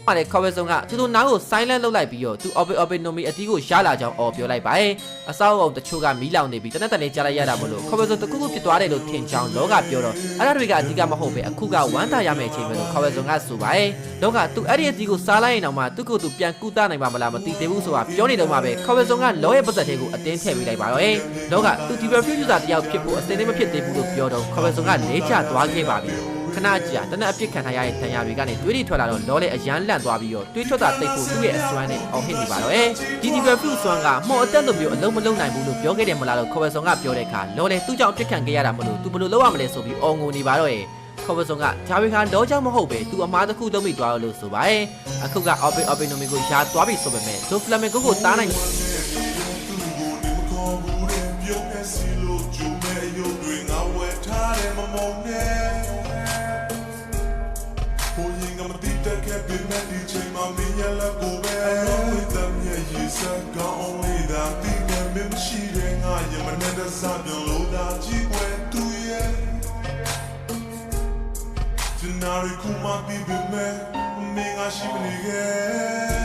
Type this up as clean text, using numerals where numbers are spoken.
ပါလေခေါ်ပဲဆုံးကသူတို့နားကို silent လုပ်လိုက်ပြီးတော့သူ open nomi အတီးကိုရလာကြောင်းအော်ပြောလိုက်ပါတယ်အစောအုံတချို့ကမီးလောင်နေပြီးတနက်တန်လေးကြားလိုက်ရတာမလို့ခေါ်ပဲဆုံးတခုခုဖြစ်သွားတယ်လို့ထင်ကြောင်းလောကပြောတော့အဲ့ဒါတွေကအဓိကမဟုတ်ပဲအခုကဝမ်းသာရမယ့်အချိန်ပဲလို့ခေါ်ပဲဆုံးကဆိုပါတယ်လောကသူအဲ့ဒီအတီးကိုစားလိုက်ရင်တော့မှသူ့ကိုယ်သူပြန်ကူတာနိုင်ပါမလားမသိသေးဘူးဆိုတာပြောနေတော့မှပဲခေါ်ပဲဆုံးကလောရဲ့ပတ်သက်တဲ့ကိုအတင်းထည့်ပေးလိုက်ပါတော့လောကသူဒီ review user တယောက်ဖြစ်ဖို့အစင်းလေးမဖြစ်သေးဘူးလို့ပြောတော့ခေါ်ပဲဆုံးကလေးချသွားခဲ့ပါပြီခဏကြာတနက်အပြစ်ခံထားရတဲ့တန်ရာတွေကနေတွေးတွေထွက်လာတော့လောလေအရန်လန့်သွားပြီးတော့တွေးထွက်တာတိတ်ဖို့သူ့ရဲ့အစွမ်းနဲ့အောင်ဟစ်နေပါတော့ဒီဒီဘယ်ဖူးစွမ်းကမော်အတက်လို့မျိုးအလုံးမလုံးနိုင်ဘူးလို့ပြောခဲ့တယ်မလားလို့ခေါ်ပဲဆောင်ကပြောတဲ့အခါလောလေသူ့ကြောင့်အပြစ်ခံခဲ့ရတာမလို့သူဘယ်လိုလုပ်ရမလဲဆိုပြီးအော်ငိုနေပါတော့ခေါ်ပဲဆောင်ကဂျာဝေခါလောကြောင့်မဟုတ်ပဲသူအမားတစ်ခုလုံးမိသွားလို့ဆိုပါအခုက open nomi ကိုရှားသွားပြီဆိုပေမဲ့ဒိုဖလမင်ကိုတားနိုင်Been met the chain, my me, I love go back. With them, yeah, you said, got only that thing, and maybe she didn't. I am another son, you know that you went to ye. Tonight, come on, be with me, I she believe.